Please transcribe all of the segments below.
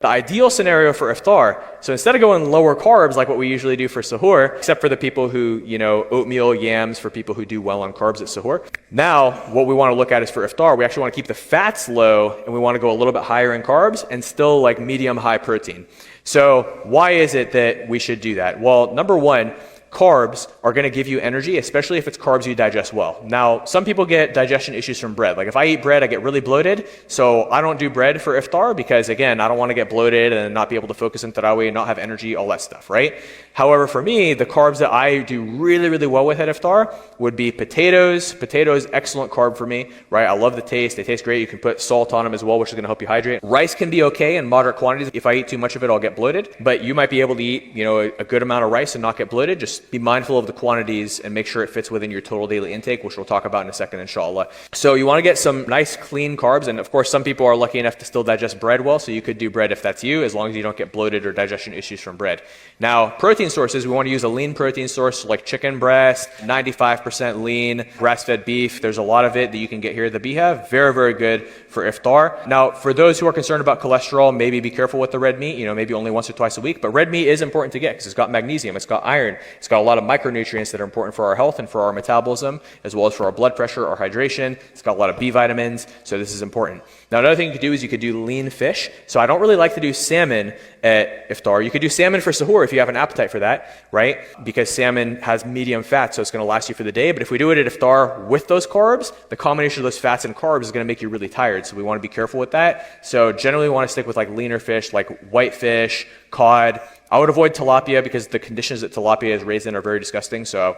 The ideal scenario for iftar, so instead of going lower carbs like what we usually do for sahur, except for the people who, oatmeal, yams, for people who do well on carbs at sahur. Now, what we want to look at is for iftar, we actually want to keep the fats low and we want to go a little bit higher in carbs and still like medium high protein. So why is it that we should do that? Well, number one, carbs are going to give you energy, especially if it's carbs you digest well. Now, some people get digestion issues from bread. Like if I eat bread, I get really bloated. So I don't do bread for iftar because again, I don't want to get bloated and not be able to focus on tarawih and not have energy, all that stuff, right? However, for me, the carbs that I do really, really well with at iftar would be potatoes. Potatoes, excellent carb for me, right? I love the taste. They taste great. You can put salt on them as well, which is going to help you hydrate. Rice can be okay in moderate quantities. If I eat too much of it, I'll get bloated. But you might be able to eat, a good amount of rice and not get bloated. Just be mindful of the quantities and make sure it fits within your total daily intake, which we'll talk about in a second, inshallah. So you want to get some nice clean carbs. And of course, some people are lucky enough to still digest bread well. So you could do bread if that's you, as long as you don't get bloated or digestion issues from bread. Now, protein sources, we want to use a lean protein source like chicken breast, 95% lean, grass-fed beef. There's a lot of it that you can get here at the Biha. Very, very good for iftar. Now, for those who are concerned about cholesterol, maybe be careful with the red meat, maybe only once or twice a week. But red meat is important to get because it's got magnesium, it's got iron, it's got a lot of micronutrients that are important for our health and for our metabolism, as well as for our blood pressure, our hydration. It's got a lot of B vitamins, so this is important. Now, another thing you could do is you could do lean fish. So I don't really like to do salmon at iftar. You could do salmon for sahur if you have an appetite for that, right? Because salmon has medium fat, so it's going to last you for the day. But if we do it at iftar with those carbs, the combination of those fats and carbs is going to make you really tired. So we want to be careful with that. So generally we want to stick with like leaner fish, like whitefish, cod. I would avoid tilapia because the conditions that tilapia is raised in are very disgusting. So,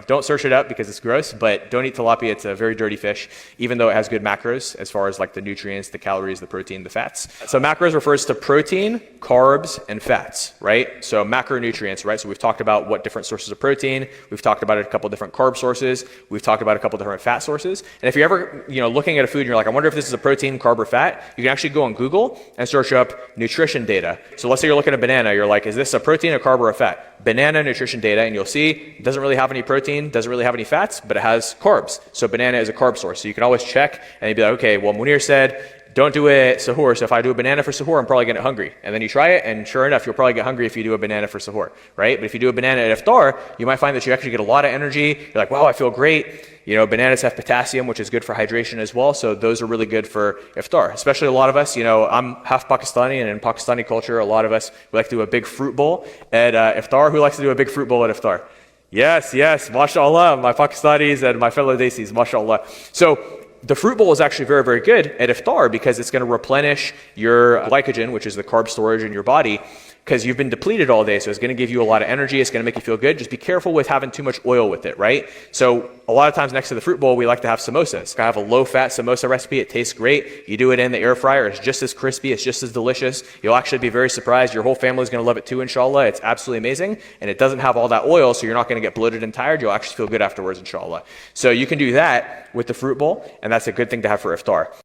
don't search it up because it's gross, but don't eat tilapia. It's a very dirty fish, even though it has good macros as far as like the nutrients, the calories, the protein, the fats. So macros refers to protein, carbs, and fats, right? So macronutrients, right? So we've talked about what different sources of protein. We've talked about a couple different carb sources. We've talked about a couple different fat sources. And if you're ever, looking at a food and you're like, I wonder if this is a protein, carb, or fat, you can actually go on Google and search up nutrition data. So let's say you're looking at a banana. You're like, is this a protein, a carb, or a fat? Banana nutrition data, and you'll see it doesn't really have any protein, doesn't really have any fats, but it has carbs. So banana is a carb source. So you can always check and you'd be like, okay, well, Munir said, don't do it at sahur. So if I do a banana for sahur, I'm probably going to get hungry. And then you try it, and sure enough, you'll probably get hungry if you do a banana for sahur, right? But if you do a banana at iftar, you might find that you actually get a lot of energy. You're like, wow, I feel great. Bananas have potassium, which is good for hydration as well. So those are really good for iftar, especially a lot of us, I'm half Pakistani, and in Pakistani culture, a lot of us, we like to do a big fruit bowl at iftar. Who likes to do a big fruit bowl at iftar? Yes, mashallah, my Pakistanis and my fellow Desis, mashallah. So the fruit bowl is actually very, very good at iftar because it's going to replenish your glycogen, which is the carb storage in your body, because you've been depleted all day. So it's going to give you a lot of energy. It's going to make you feel good. Just be careful with having too much oil with it, right? So a lot of times next to the fruit bowl, we like to have samosas. I have a low-fat samosa recipe. It tastes great. You do it in the air fryer. It's just as crispy. It's just as delicious. You'll actually be very surprised. Your whole family is going to love it too, inshallah. It's absolutely amazing. And it doesn't have all that oil, so you're not going to get bloated and tired. You'll actually feel good afterwards, inshallah. So you can do that with the fruit bowl, and that's a good thing to have for iftar.